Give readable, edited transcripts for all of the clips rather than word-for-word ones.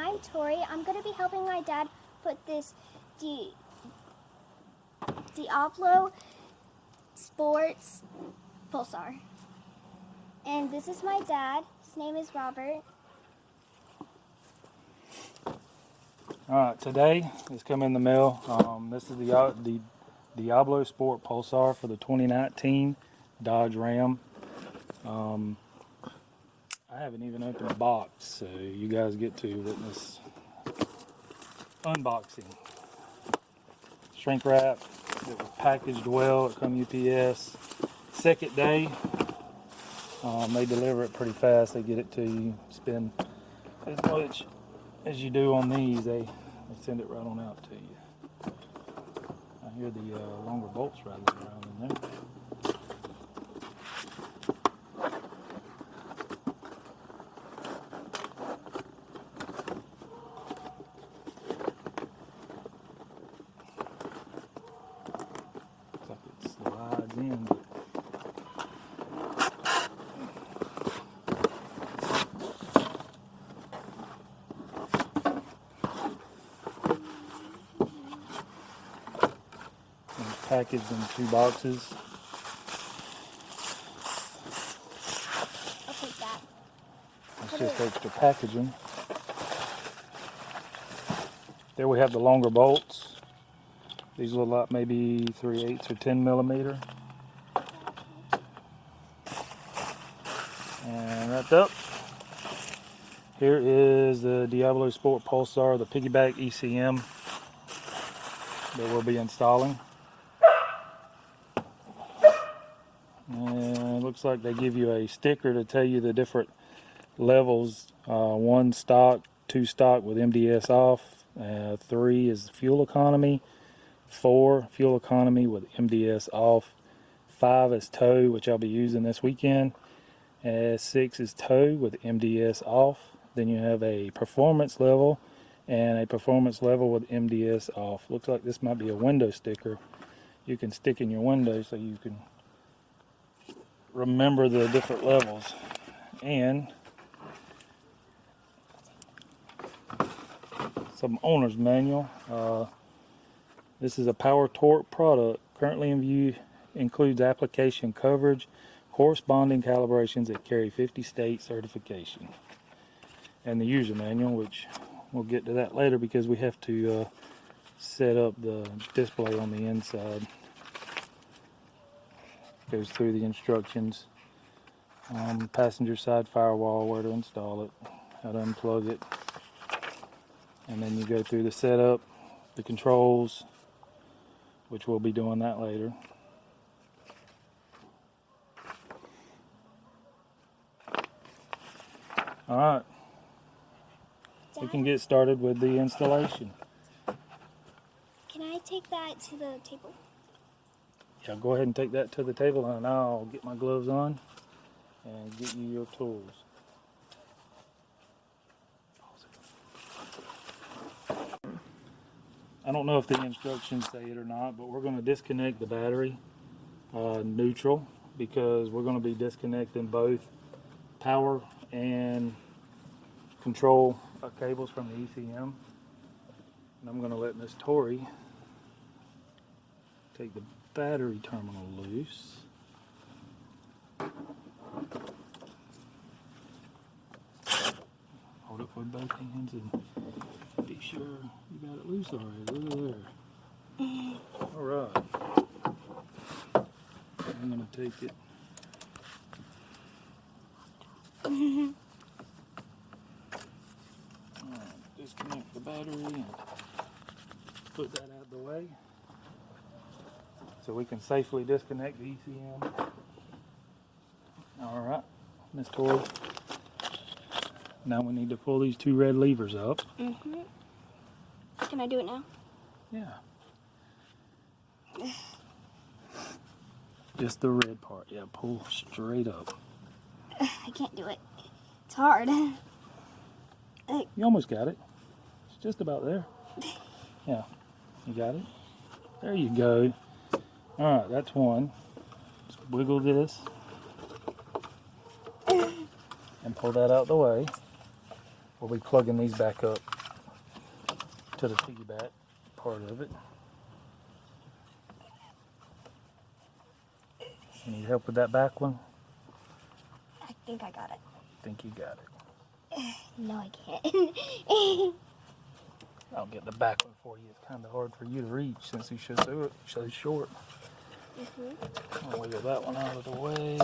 I'm Tori. I'm going to be helping my dad put this DiabloSport Pulsar. And this is my dad. His name is Robert. Alright, today it's come in the mail. This is the DiabloSport Pulsar for the 2019 Dodge Ram. I haven't even opened the box, so you guys get to witness unboxing. Shrink wrap. It was packaged well. It come UPS. Second day. They deliver it pretty fast. They get it to you. Spend as much as you do on these. They send it right on out to you. I hear the longer bolts rattling around in there. Looks like it slides in. Packaged in 2 boxes. I'll take that. It's just extra packaging. There we have the longer bolts. These look like maybe 3/8 or 10 millimeter. And wrapped up. Here is the DiabloSport Pulsar, the piggyback ECM that we'll be installing. And it looks like they give you a sticker to tell you the different levels. 1 stock, 2 stock with MDS off, 3 is fuel economy, 4 fuel economy with MDS off, 5 is tow, which I'll be using this weekend, 6 is tow with MDS off. Then you have a performance level and a performance level with MDS off. Looks like this might be a window sticker you can stick in your window so you can remember the different levels. And some owner's manual. This is a power torque product. Currently in view includes application coverage, corresponding calibrations that carry 50 state certification. And the user manual, which we'll get to that later because we have to set up the display on the inside. Goes through the instructions, passenger side firewall, where to install it, how to unplug it, and then you go through the setup, the controls, which we'll be doing that later. Alright, we can get started with the installation. Can I take that to the table? Yeah, go ahead and take that to the table and I'll get my gloves on and get you your tools. I don't know if the instructions say it or not, but we're going to disconnect the battery neutral because we're going to be disconnecting both power and control cables from the ECM. And I'm going to let Miss Tori take the battery terminal loose. Hold it with both hands and be sure you got it loose already. Look at there. Alright. I'm going to take it. Disconnect the battery and put that out of the way so we can safely disconnect the ECM. Alright, Miss Tori. Now we need to pull these 2 red levers up. Can I do it now? Yeah. Just the red part. Yeah, pull straight up. I can't do it. It's hard. You almost got it. It's just about there. Yeah, you got it? There you go. Alright, that's one. Just wiggle this and pull that out the way. We'll be plugging these back up to the piggyback part of it. You need help with that back one? I think I got it. Think you got it. No, I can't. I'll get the back one for you. It's kind of hard for you to reach since you should do it so short. I'll wiggle that one out of the way.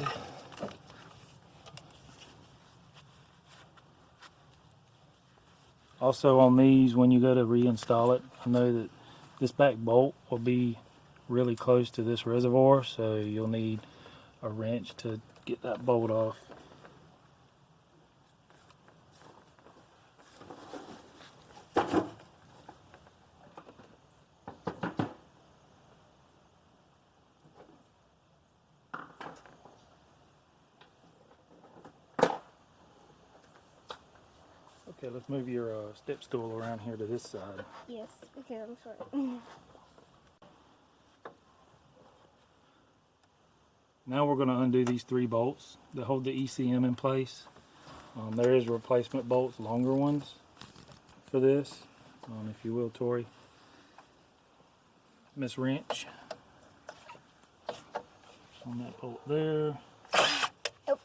Also on these, when you go to reinstall it, I know that this back bolt will be really close to this reservoir, so you'll need a wrench to get that bolt off. Okay, let's move your step stool around here to this side. Yes, okay, I'm sorry. Now we're going to undo these 3 bolts that hold the ECM in place. There is replacement bolts, longer ones for this, if you will, Tori. Miss Wrench on that bolt there. Oh.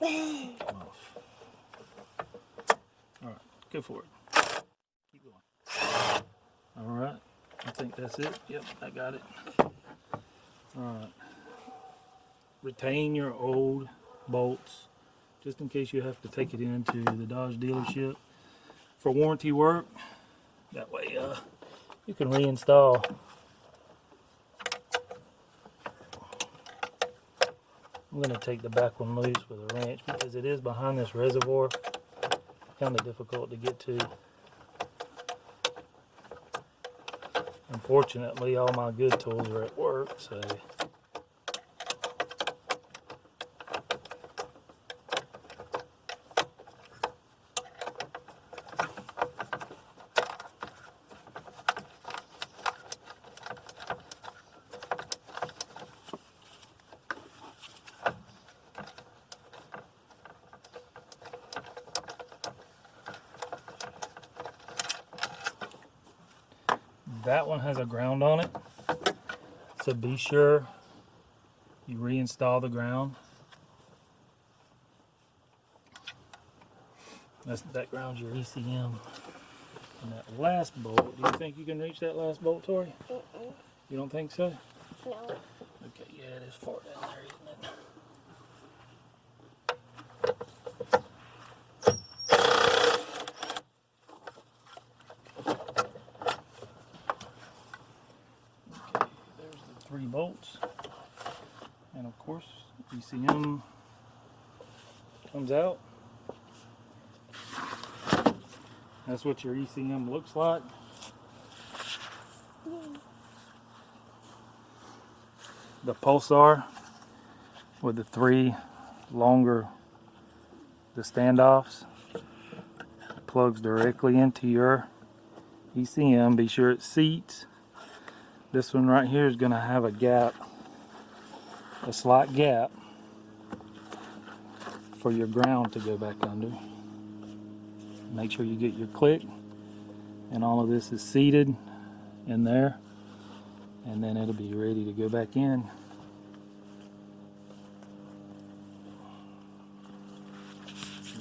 Off. All right, go for it. Keep going. All right, I think that's it. Yep, I got it. All right. Retain your old bolts just in case you have to take it into the Dodge dealership for warranty work. That way you can reinstall. I'm going to take the back one loose with a wrench because it is behind this reservoir. Kind of difficult to get to. Unfortunately, all my good tools are at work, so that one has a ground on it, so be sure you reinstall the ground. That grounds your ECM. And that last bolt, do you think you can reach that last bolt, Tori? You don't think so? No. Okay, yeah, it is far down there, isn't it? There's the 3 bolts, and of course ECM comes out. That's what your ECM looks like. The Pulsar with the 3 longer the standoffs plugs directly into your ECM. Be sure it seats. This one right here is going to have a gap, a slight gap for your ground to go back under. Make sure you get your click, and all of this is seated in there, and then it'll be ready to go back in.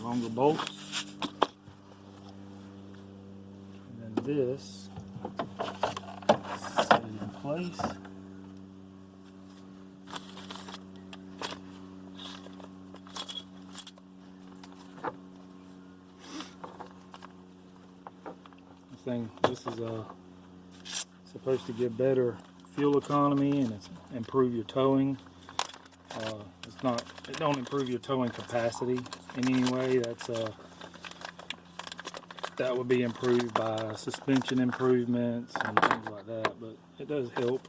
Longer bolts, and then this set in place. This is supposed to give better fuel economy and improve your towing. It don't improve your towing capacity in any way. That would be improved by suspension improvements and things like that, but it does help.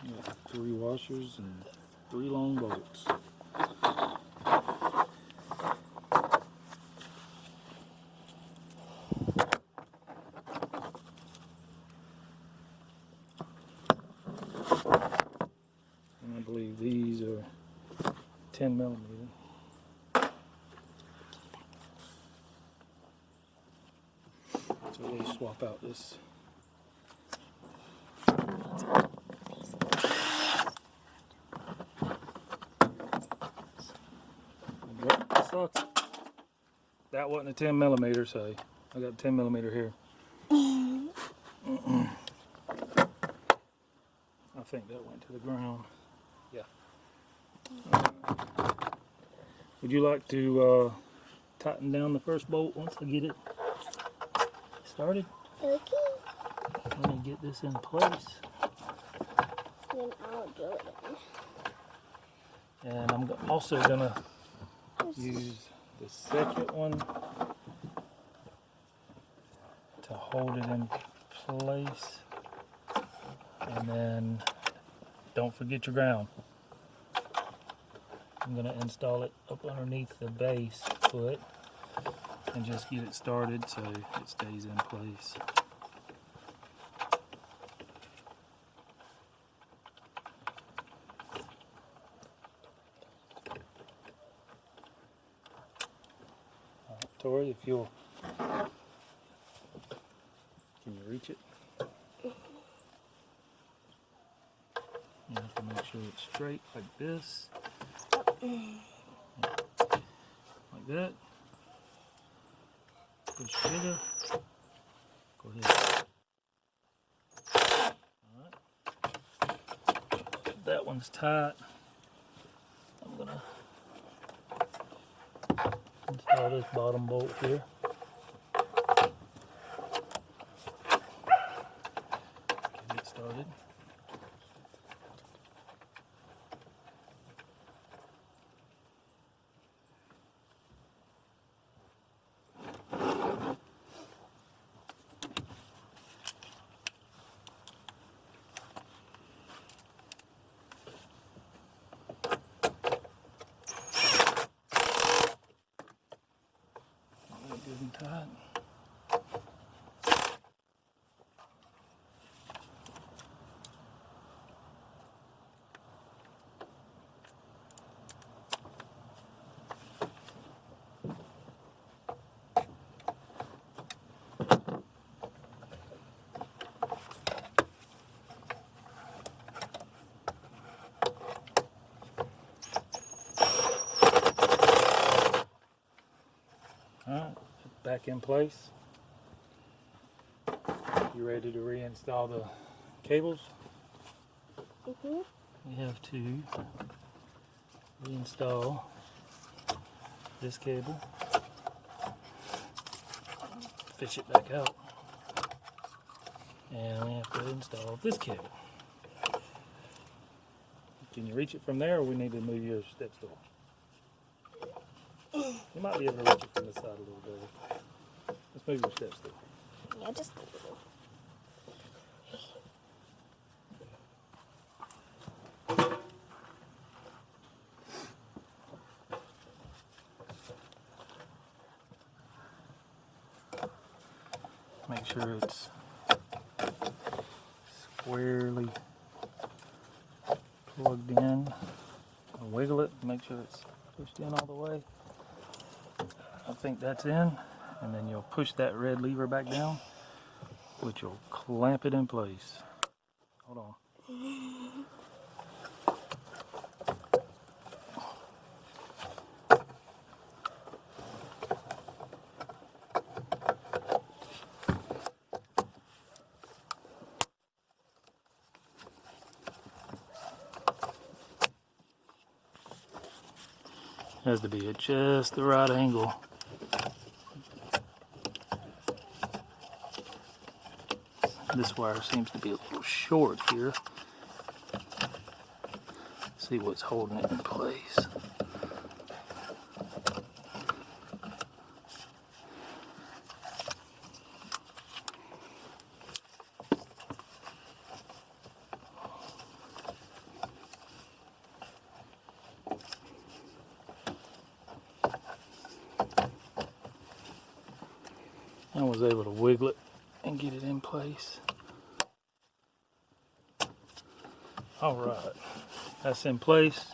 You got 3 washers and 3 long bolts. And I believe these are 10 millimeter. before we swap out this. Yep, that sucks. That wasn't a 10 millimeter, so I got a 10 millimeter here. I think that went to the ground. Yeah. Would you like to tighten down the first bolt once I get it started? Okay. Let me get this in place. Then I'll drill it in. And I'm also gonna use the second one to hold it in place. And then don't forget your ground. I'm going to install it up underneath the base foot and just get it started so it stays in place. Tori, if you'll, can you reach it? You have to make sure it's straight like this. Like that. Push together. Go ahead. Alright. That one's tight. I'm gonna install this bottom bolt here. Get it started. Good and tight. Alright, back in place. You ready to reinstall the cables? Mm-hmm. We have to reinstall this cable, fish it back out, and we have to install this cable. Can you reach it from there, or we need to move your step stool? You might be able to reach it from the side a little bit. Let's move your step stool. Yeah, just a little. Make sure it's squarely plugged in. Wiggle it, make sure it's pushed in all the way. I think that's in, and then you'll push that red lever back down, which will clamp it in place. Hold on. Has to be at just the right angle. This wire seems to be a little short here. See what's holding it in place. I was able to wiggle it and get it in place. All right, that's in place,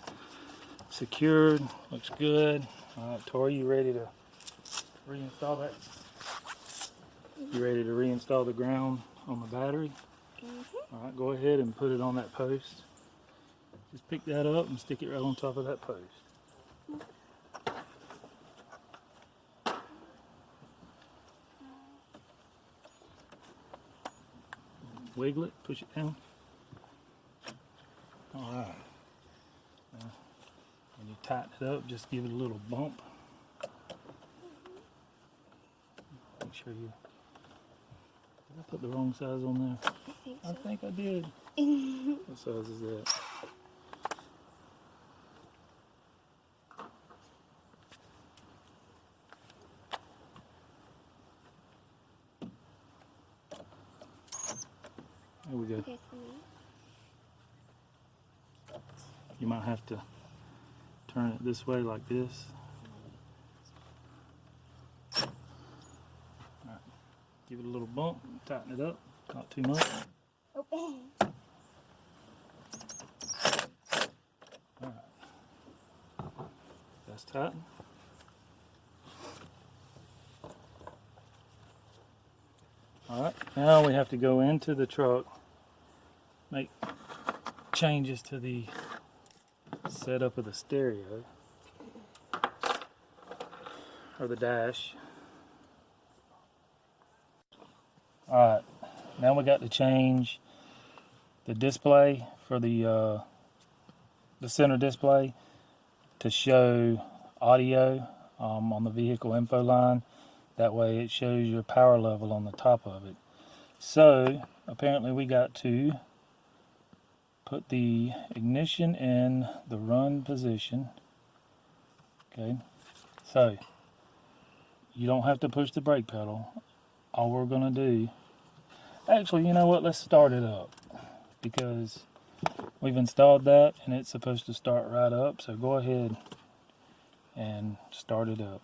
secured, looks good. All right, Tori, you ready to reinstall that You ready to reinstall the ground on the battery? All right, go ahead and put it on that post. Just pick that up and stick it right on top of that post. Wiggle it, push it down. All right. Now, when you tighten it up, just give it a little bump. Make sure you... Did I put the wrong size on there? I think I did. What size is that? There we go. Okay, for me. You might have to turn it this way like this. All right. Give it a little bump, tighten it up, not too much. Okay. All right. That's tight. All right, now we have to go into the truck, make changes to the setup of the stereo or the dash. All right, now we got to change the display for the center display to show audio on the vehicle info line. That way it shows your power level on the top of it. So apparently we got to put the ignition in the run position. Okay, so you don't have to push the brake pedal. All we're gonna do, actually, you know what, let's start it up, because we've installed that and it's supposed to start right up. So go ahead and start it up.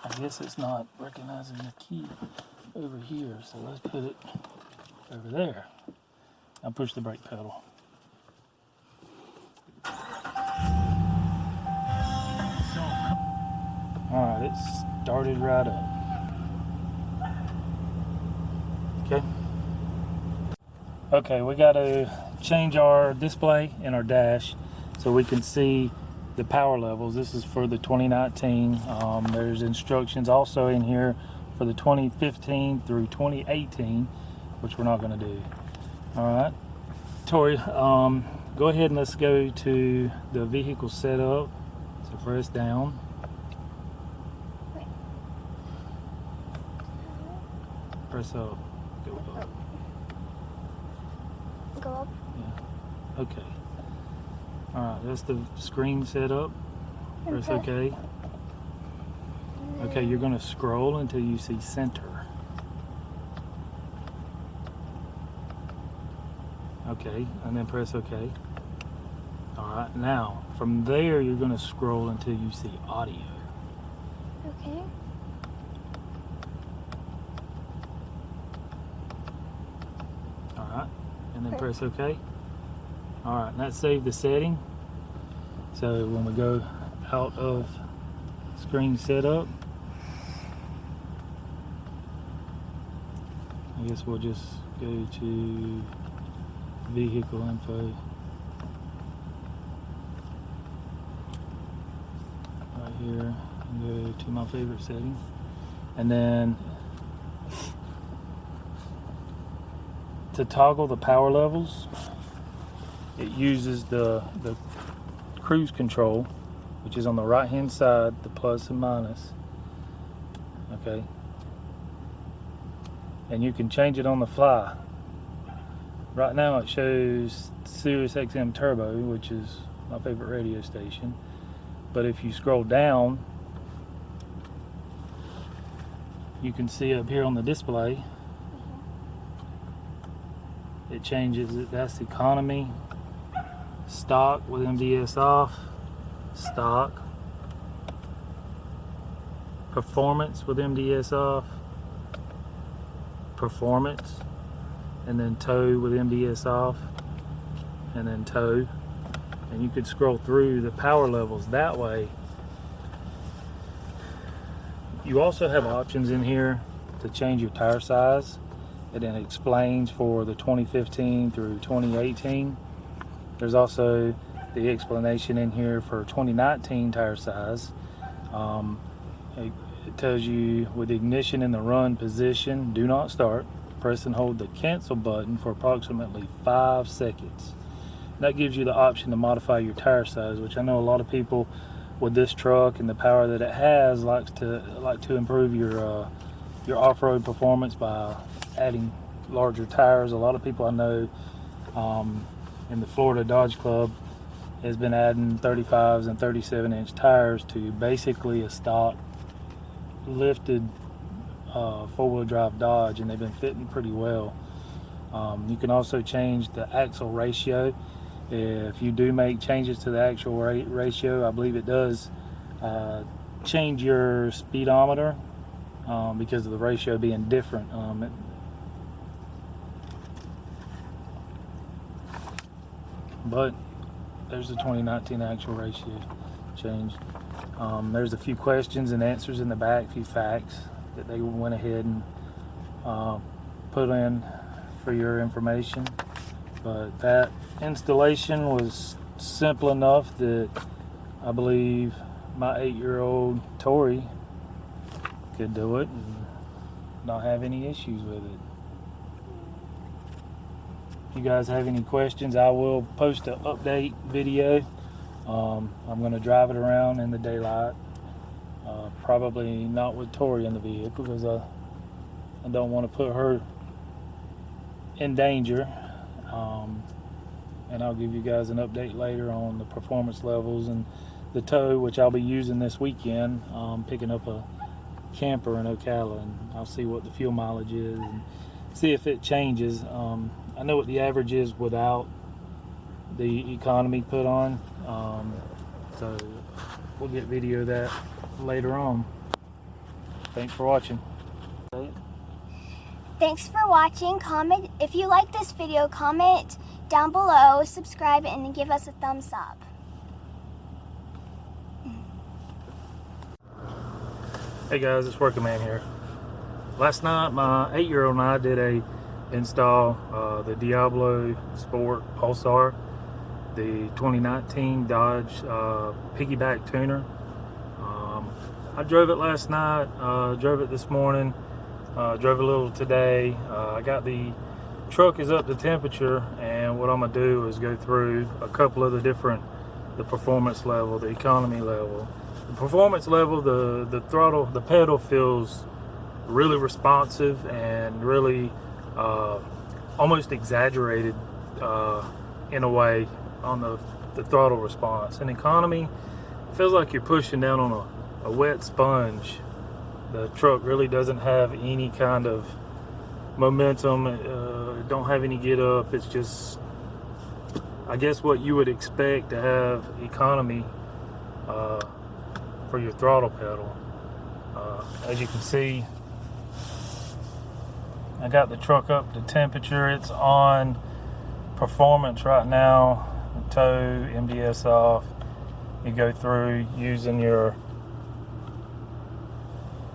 I guess it's not recognizing the key over here, so let's put it over there. Now push the brake pedal. Alright, it started right up. Okay. Okay, we got to change our display in our dash so we can see the power levels. This is for the 2019. There's instructions also in here for the 2015 through 2018, which we're not going to do. All right, Tori, go ahead and let's go to the vehicle setup. So press down. Wait. Press up. Go up. Go up. Yeah. Okay. Alright, that's the screen set up. Press OK. Okay, you're going to scroll until you see center. Okay, and then press OK. Alright, now from there you're going to scroll until you see audio. Okay. Alright, and then press OK. Alright, and that saved the setting. So when we go out of screen setup, I guess we'll just go to vehicle info. Right here, and go to my favorite setting. And then to toggle the power levels, it uses the cruise control, which is on the right hand side, the plus and minus. Okay, and you can change it on the fly. Right now it shows Sirius XM Turbo, which is my favorite radio station, but if you scroll down, you can see up here on the display it changes it. That's economy, stock with MDS off, stock, performance with MDS off, performance, and then tow with MDS off, and then tow. And you could scroll through the power levels that way. You also have options in here to change your tire size. And then it explains for the 2015 through 2018. There's also the explanation in here for 2019 tire size. It tells you with ignition in the run position, do not start. Press and hold the cancel button for approximately 5 seconds. That gives you the option to modify your tire size, which I know a lot of people with this truck and the power that it has like to improve your off-road performance by adding larger tires. A lot of people I know in the Florida Dodge Club has been adding 35s and 37-inch tires to basically a stock lifted four-wheel drive Dodge, and they've been fitting pretty well. You can also change the axle ratio. If you do make changes to the actual ratio, I believe it does change your speedometer because of the ratio being different. But there's the 2019 actual ratio change. There's a few questions and answers in the back, a few facts that they went ahead and put in for your information. But that installation was simple enough that I believe my 8-year-old Tori could do it and not have any issues with it. If you guys have any questions, I will post an update video. I'm going to drive it around in the daylight. Probably not with Tori in the vehicle because I don't want to put her in danger. And I'll give you guys an update later on the performance levels and the tow, which I'll be using this weekend, picking up a camper in Ocala, and I'll see what the fuel mileage is and see if it changes. I know what the average is without the economy put on, so we'll get video of that later on. Thanks for watching. Thanks for watching. Comment if you like this video, comment down below, subscribe, and give us a thumbs up. Hey guys, it's Working Man here. Last night my 8-year-old and I did a install the DiabloSport Pulsar, the 2019 Dodge piggyback tuner. I drove it last night, drove it this morning, drove a little today. I got the truck is up to temperature, and what I'm gonna do is go through a couple of the performance level, the economy level. The performance level, the throttle, the pedal feels really responsive and really almost exaggerated in a way on the throttle response. In economy, it feels like you're pushing down on a wet sponge. The truck really doesn't have any kind of momentum, don't have any get up. It's just, I guess, what you would expect to have economy for your throttle pedal. As you can see, I got the truck up to temperature. It's on performance right now. Tow, MDS off. You go through using your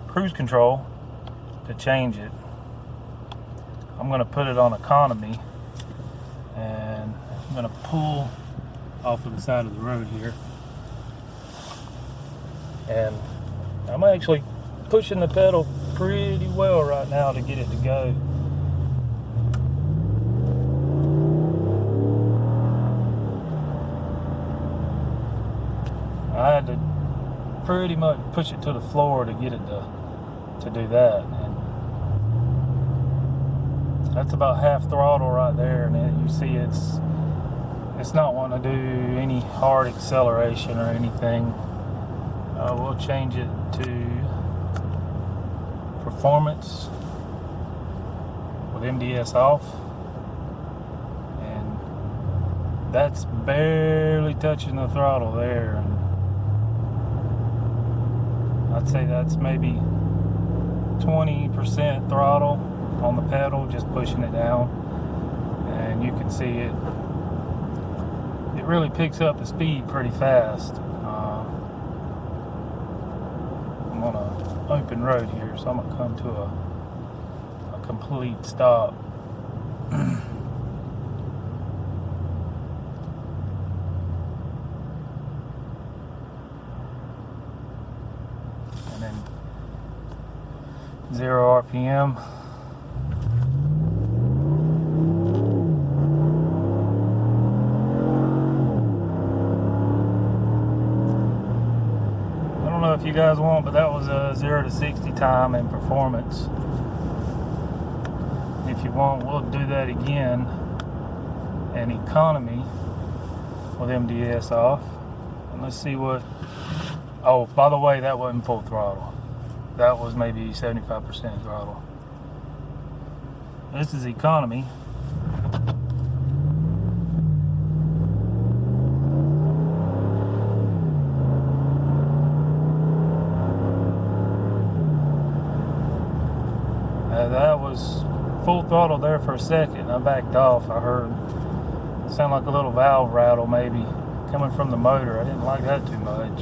cruise control to change it. I'm going to put it on economy, and I'm going to pull off of the side of the road here, and I'm actually pushing the pedal pretty well right now to get it to go. I had to pretty much push it to the floor to get it to do that, and that's about half throttle right there. And then you see it's not wanting to do any hard acceleration or anything. We'll change it to performance with MDS off, and that's barely touching the throttle there. And I'd say that's maybe 20% throttle on the pedal, just pushing it down, and you can see it really picks up the speed pretty fast. I'm on an open road here, so I'm gonna come to a complete stop. And then 0 RPM. If you guys want, but that was a 0 to 60 time and performance. If you want, we'll do that again in economy with MDS off, and let's see what. Oh, by the way, that wasn't full throttle. That was maybe 75% throttle. This is economy. That was full throttle there for a second. I backed off. I heard it sound like a little valve rattle maybe coming from the motor. I didn't like that too much.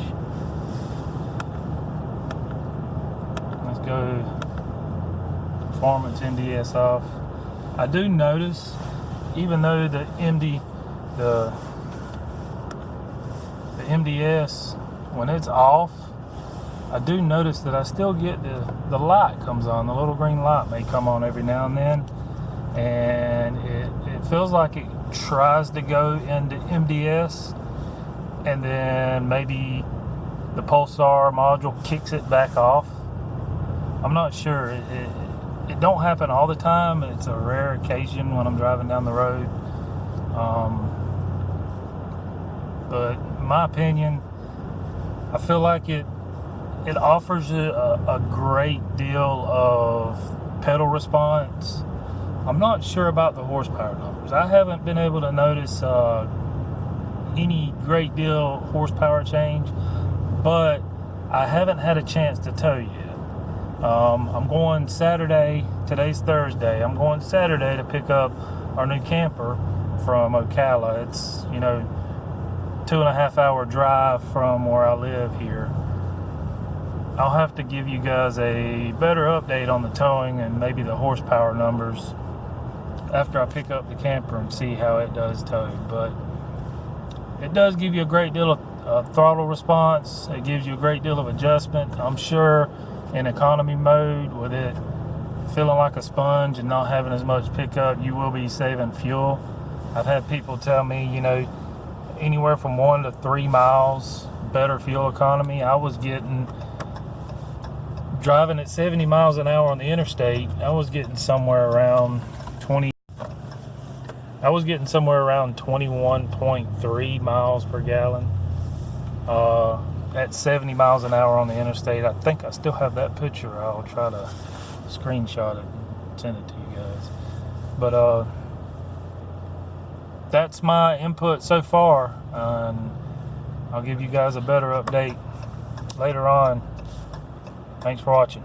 Let's go performance MDS off. I do notice, even though the MDS, when it's off, I do notice that I still get the light comes on. The little green light may come on every now and then, and it feels like it tries to go into MDS, and then maybe the Pulsar module kicks it back off. I'm not sure. It don't happen all the time. It's a rare occasion when I'm driving down the road. But in my opinion, I feel like it offers you a great deal of pedal response. I'm not sure about the horsepower numbers. I haven't been able to notice any great deal horsepower change, but I haven't had a chance to tow yet. I'm going Saturday. Today's Thursday. I'm going Saturday to pick up our new camper from Ocala. It's 2.5 hour drive from where I live here. I'll have to give you guys a better update on the towing and maybe the horsepower numbers after I pick up the camper and see how it does tow. But it does give you a great deal of throttle response. It gives you a great deal of adjustment. I'm sure in economy mode, with it feeling like a sponge and not having as much pickup, you will be saving fuel. I've had people tell me, anywhere from 1 to 3 miles better fuel economy. I was driving at 70 miles an hour on the interstate. I was getting somewhere around 21.3 miles per gallon at 70 miles an hour on the interstate. I think I still have that picture. I'll try to screenshot it and send it to you guys. But that's my input so far, and I'll give you guys a better update later on. Thanks for watching.